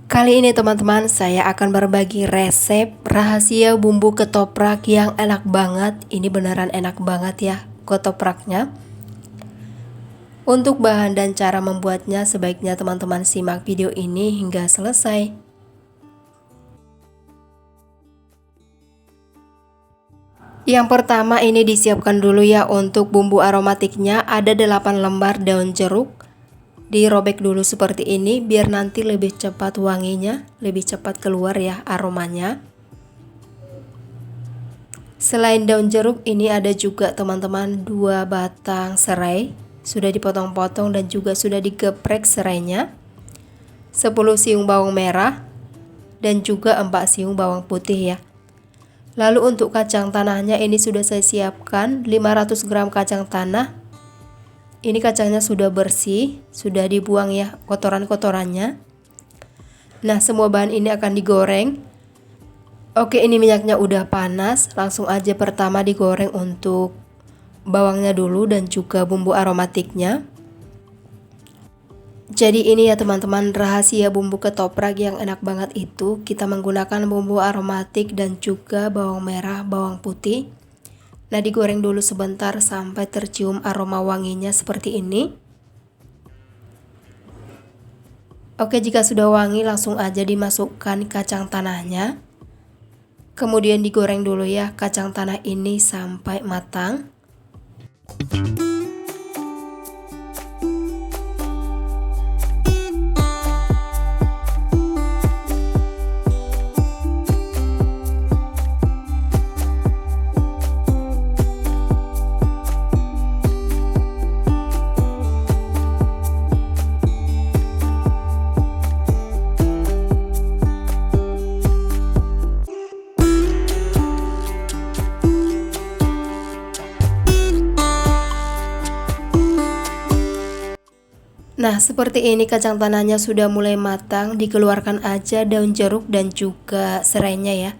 Kali ini teman-teman saya akan berbagi resep rahasia bumbu ketoprak yang enak banget. Ini beneran enak banget ya ketopraknya. Untuk bahan dan cara membuatnya sebaiknya teman-teman simak video ini hingga selesai. Yang pertama ini disiapkan dulu ya untuk bumbu aromatiknya, ada 8 lembar daun jeruk. Dirobek dulu seperti ini biar nanti lebih cepat wanginya, lebih cepat keluar ya aromanya. Selain daun jeruk ini ada juga teman-teman 2 batang serai, sudah dipotong-potong dan juga sudah digeprek serainya. 10 siung bawang merah dan juga 4 siung bawang putih ya. Lalu untuk kacang tanahnya ini sudah saya siapkan 500 gram kacang tanah. Ini kacangnya sudah bersih, sudah dibuang ya kotoran-kotorannya. Nah, semua bahan ini akan digoreng. Oke, ini minyaknya udah panas, langsung aja pertama digoreng untuk bawangnya dulu dan juga bumbu aromatiknya. Jadi ini ya teman-teman rahasia bumbu ketoprak yang enak banget itu, kita menggunakan bumbu aromatik dan juga bawang merah, bawang putih. Nah, digoreng dulu sebentar sampai tercium aroma wanginya seperti ini. Oke, jika sudah wangi langsung aja dimasukkan kacang tanahnya. Kemudian digoreng dulu ya kacang tanah ini sampai matang. Nah, seperti ini kacang tanahnya sudah mulai matang, dikeluarkan aja daun jeruk dan juga serainya ya.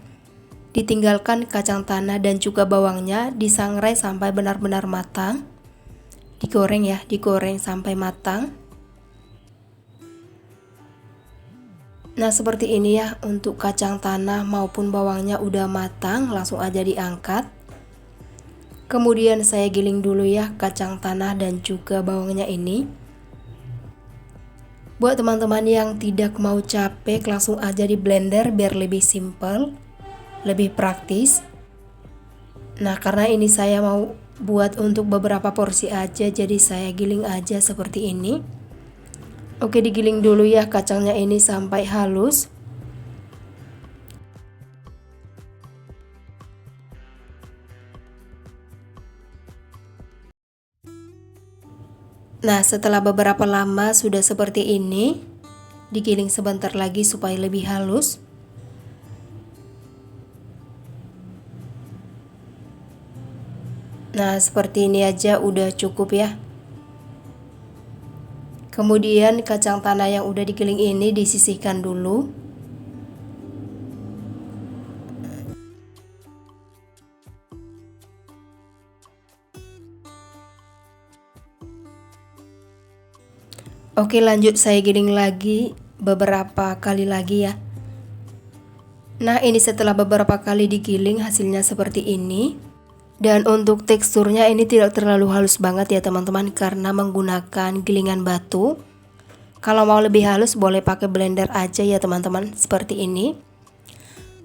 Ditinggalkan kacang tanah dan juga bawangnya, disangrai sampai benar-benar matang. Digoreng ya, digoreng sampai matang. Nah, seperti ini ya untuk kacang tanah maupun bawangnya udah matang, langsung aja diangkat. Kemudian saya giling dulu ya kacang tanah dan juga bawangnya ini. Buat teman-teman yang tidak mau capek, langsung aja di blender biar lebih simple, lebih praktis. Nah, karena ini saya mau buat untuk beberapa porsi aja, jadi saya giling aja seperti ini. Oke, digiling dulu ya kacangnya ini sampai halus. Nah, setelah beberapa lama sudah seperti ini, digiling sebentar lagi supaya lebih halus. Nah, seperti ini aja udah cukup ya. Kemudian kacang tanah yang udah digiling ini disisihkan dulu. Oke, lanjut saya giling lagi beberapa kali lagi ya. Nah, ini setelah beberapa kali digiling hasilnya seperti ini. Dan untuk teksturnya ini tidak terlalu halus banget ya teman-teman, karena menggunakan gilingan batu. Kalau mau lebih halus boleh pakai blender aja ya teman-teman, seperti ini.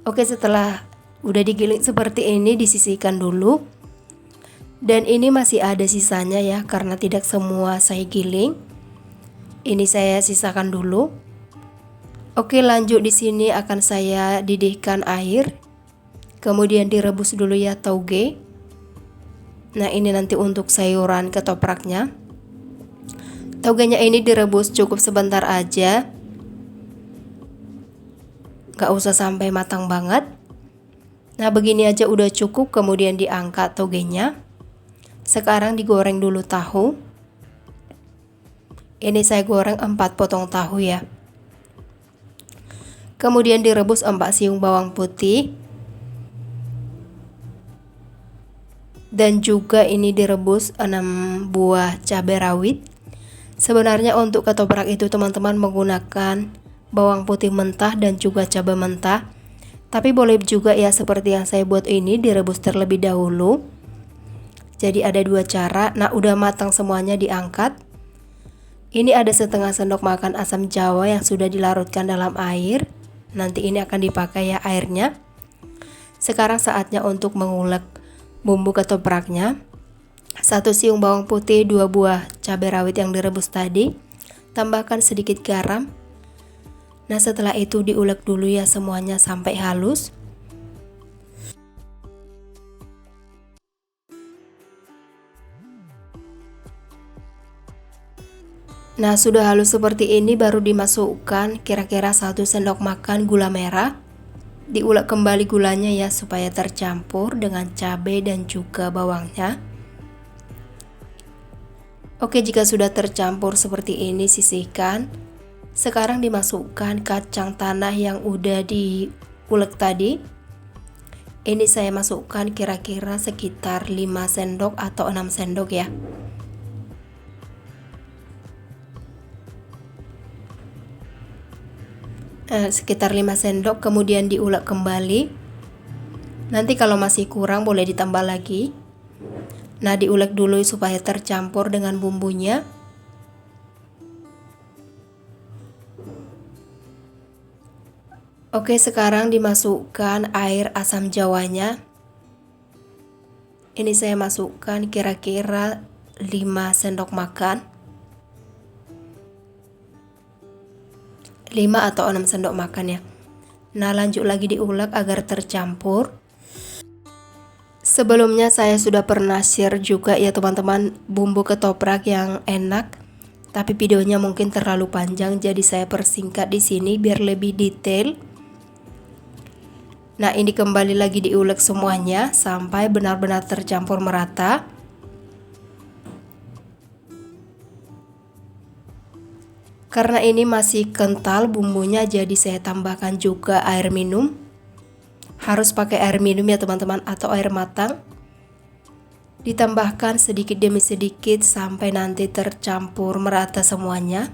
Oke, setelah udah digiling seperti ini disisihkan dulu. Dan ini masih ada sisanya ya, karena tidak semua saya giling. Ini saya sisakan dulu. Oke, lanjut di sini akan saya didihkan air. Kemudian direbus dulu ya tauge. Nah, ini nanti untuk sayuran ketopraknya. Taugenya ini direbus cukup sebentar aja. Gak usah sampai matang banget. Nah, begini aja udah cukup, kemudian diangkat taugenya. Sekarang digoreng dulu tahu. Ini saya goreng 4 potong tahu ya. Kemudian direbus 4 siung bawang putih. Dan juga ini direbus 6 buah cabai rawit. Sebenarnya untuk ketoprak itu teman-teman menggunakan bawang putih mentah dan juga cabai mentah. Tapi boleh juga ya seperti yang saya buat ini, direbus terlebih dahulu. Jadi ada dua cara. Nah, udah matang semuanya, diangkat. Ini ada setengah sendok makan asam jawa yang sudah dilarutkan dalam air. Nanti ini akan dipakai ya airnya. Sekarang saatnya untuk mengulek bumbu ketopraknya. 1 siung bawang putih, 2 buah cabai rawit yang direbus tadi. Tambahkan sedikit garam. Nah, setelah itu diulek dulu ya semuanya sampai halus. Nah, sudah halus seperti ini baru dimasukkan kira-kira 1 sendok makan gula merah. Diulek kembali gulanya ya supaya tercampur dengan cabai dan juga bawangnya. Oke, jika sudah tercampur seperti ini, sisihkan. Sekarang dimasukkan kacang tanah yang udah diulek tadi. Ini saya masukkan kira-kira sekitar 5 sendok atau 6 sendok ya. Sekitar 5 sendok, kemudian diulek kembali. Nanti kalau masih kurang boleh ditambah lagi. Nah, diulek dulu supaya tercampur dengan bumbunya. Oke, sekarang dimasukkan air asam jawanya. Ini saya masukkan kira-kira 5 sendok makan. 5 atau 6 sendok makan ya. Nah, lanjut lagi diulek agar tercampur. Sebelumnya saya sudah pernah share juga ya teman-teman bumbu ketoprak yang enak. Tapi videonya mungkin terlalu panjang, jadi saya persingkat di sini biar lebih detail. Nah, ini kembali lagi diulek semuanya sampai benar-benar tercampur merata. Karena ini masih kental bumbunya, jadi saya tambahkan juga air minum. Harus pakai air minum ya teman-teman, atau air matang. Ditambahkan sedikit demi sedikit sampai nanti tercampur merata semuanya.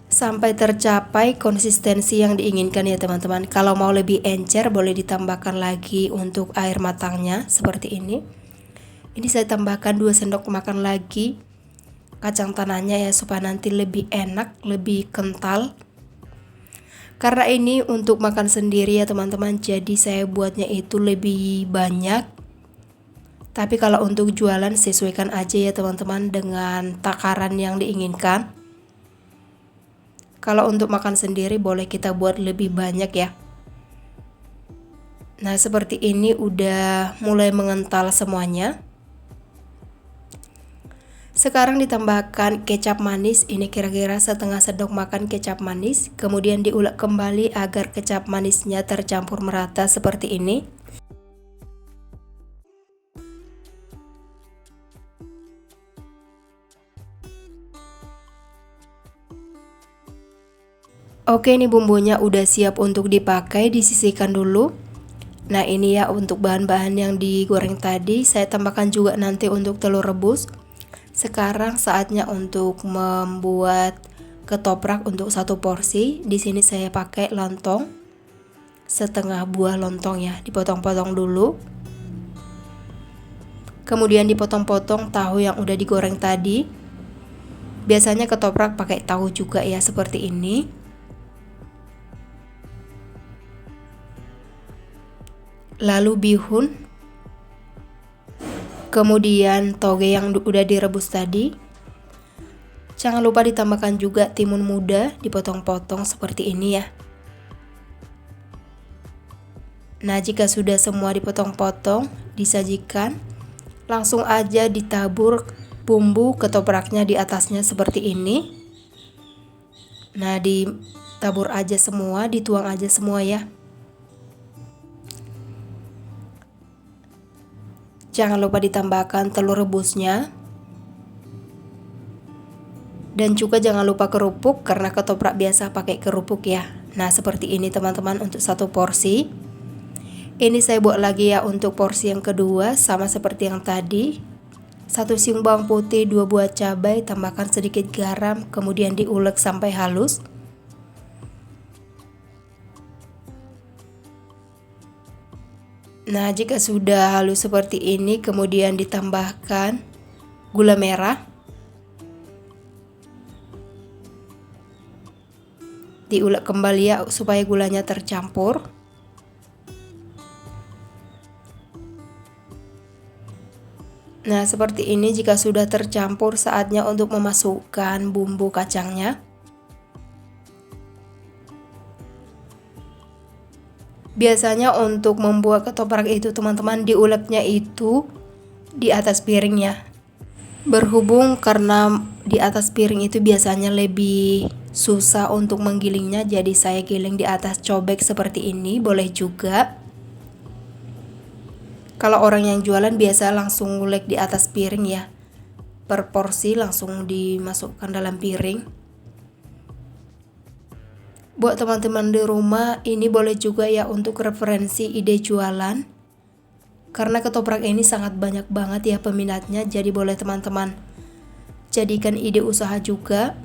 Sampai tercapai konsistensi yang diinginkan ya teman-teman. Kalau mau lebih encer boleh ditambahkan lagi untuk air matangnya seperti ini. Ini saya tambahkan 2 sendok makan lagi kacang tanahnya ya supaya nanti lebih enak, lebih kental. Karena ini untuk makan sendiri ya teman-teman, jadi saya buatnya itu lebih banyak. Tapi kalau untuk jualan sesuaikan aja ya teman-teman dengan takaran yang diinginkan. Kalau untuk makan sendiri boleh kita buat lebih banyak ya. Nah, seperti ini udah mulai mengental semuanya. Sekarang ditambahkan kecap manis, ini kira-kira setengah sendok makan kecap manis. Kemudian diulek kembali agar kecap manisnya tercampur merata seperti ini. Oke, ini bumbunya udah siap untuk dipakai, disisihkan dulu. Nah, ini ya untuk bahan-bahan yang digoreng tadi, saya tambahkan juga nanti untuk telur rebus. Sekarang saatnya untuk membuat ketoprak untuk 1 porsi. Di sini saya pakai lontong. Setengah buah lontong ya, dipotong-potong dulu. Kemudian dipotong-potong tahu yang udah digoreng tadi. Biasanya ketoprak pakai tahu juga ya, seperti ini. Lalu bihun, kemudian toge yang udah direbus tadi. Jangan lupa ditambahkan juga timun muda, dipotong-potong seperti ini ya. Nah, jika sudah semua dipotong-potong, disajikan, langsung aja ditabur bumbu ketopraknya di atasnya seperti ini. Nah, ditabur aja semua, dituang aja semua ya. Jangan lupa ditambahkan telur rebusnya. Dan juga jangan lupa kerupuk, karena ketoprak biasa pakai kerupuk ya. Nah, seperti ini teman-teman untuk 1 porsi. Ini saya buat lagi ya untuk porsi yang kedua, sama seperti yang tadi. 1 siung bawang putih, 2 buah cabai, tambahkan sedikit garam, kemudian diulek sampai halus. Nah, jika sudah halus seperti ini, kemudian ditambahkan gula merah. Diulek kembali ya supaya gulanya tercampur. Nah, seperti ini jika sudah tercampur, saatnya untuk memasukkan bumbu kacangnya. Biasanya untuk membuat ketoprak itu teman-teman diuleknya itu di atas piring ya. Berhubung karena di atas piring itu biasanya lebih susah untuk menggilingnya, jadi saya giling di atas cobek seperti ini, boleh juga. Kalau orang yang jualan biasa langsung ngulek di atas piring ya, per porsi langsung dimasukkan dalam piring. Buat teman-teman di rumah, ini boleh juga ya untuk referensi ide jualan, karena ketoprak ini sangat banyak banget ya peminatnya, jadi boleh teman-teman jadikan ide usaha juga.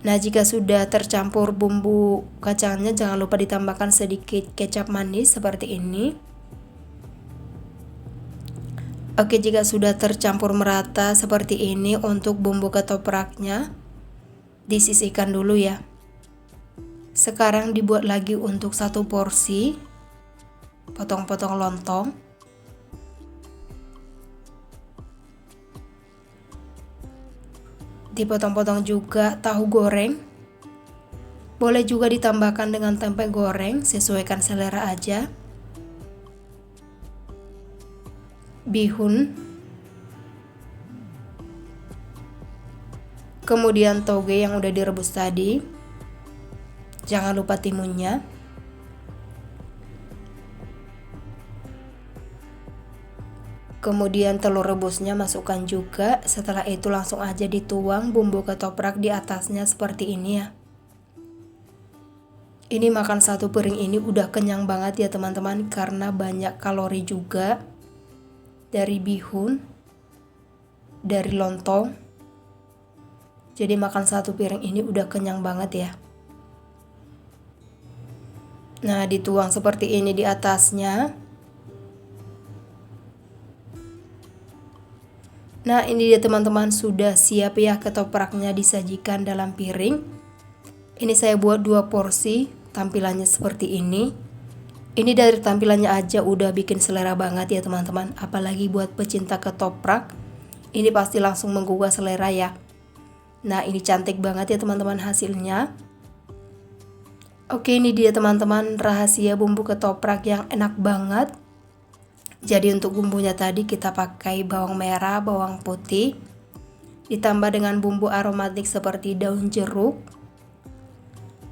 Nah, jika sudah tercampur bumbu kacangnya, jangan lupa ditambahkan sedikit kecap manis seperti ini. Oke, jika sudah tercampur merata seperti ini, untuk bumbu ketopraknya disisihkan dulu ya. Sekarang dibuat lagi untuk 1 porsi potong-potong lontong. Dipotong-potong juga tahu goreng. Boleh juga ditambahkan dengan tempe goreng, sesuaikan selera aja. Bihun, kemudian toge yang udah direbus tadi, jangan lupa timunnya, kemudian telur rebusnya masukkan juga. Setelah itu langsung aja dituang bumbu ketoprak di atasnya seperti ini ya. Ini makan 1 piring ini udah kenyang banget ya teman-teman, karena banyak kalori juga dari bihun, dari lontong. Jadi makan 1 piring ini udah kenyang banget ya. Nah, dituang seperti ini di atasnya. Nah, ini dia teman-teman, sudah siap ya ketopraknya disajikan dalam piring. Ini saya buat 2 porsi, tampilannya seperti ini. Ini dari tampilannya aja udah bikin selera banget ya teman-teman, apalagi buat pecinta ketoprak, ini pasti langsung menggugah selera ya. Nah, ini cantik banget ya teman-teman hasilnya. Oke, ini dia teman-teman rahasia bumbu ketoprak yang enak banget. Jadi untuk bumbunya tadi kita pakai bawang merah, bawang putih, ditambah dengan bumbu aromatik seperti daun jeruk,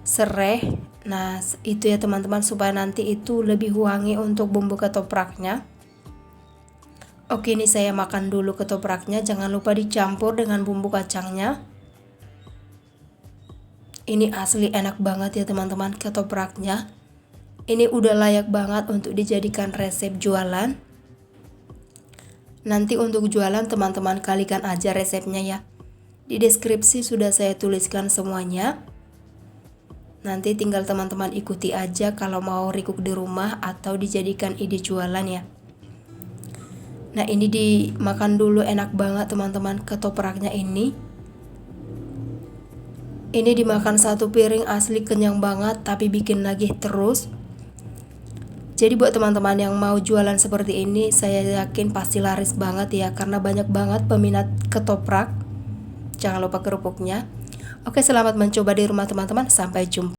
serai. Nah, itu ya teman-teman, supaya nanti itu lebih wangi untuk bumbu ketopraknya. Oke, ini saya makan dulu ketopraknya, jangan lupa dicampur dengan bumbu kacangnya. Ini asli enak banget ya teman-teman ketopraknya. Ini udah layak banget untuk dijadikan resep jualan. Nanti untuk jualan teman-teman kalikan aja resepnya ya. Di deskripsi sudah saya tuliskan semuanya. Nanti tinggal teman-teman ikuti aja kalau mau recook di rumah atau dijadikan ide jualan ya. Nah, ini dimakan dulu, enak banget teman-teman ketopraknya ini. Ini dimakan 1 piring asli kenyang banget, tapi bikin lagi terus. Jadi buat teman-teman yang mau jualan seperti ini, saya yakin pasti laris banget ya, karena banyak banget peminat ketoprak. Jangan lupa kerupuknya. Oke, selamat mencoba di rumah teman-teman, sampai jumpa.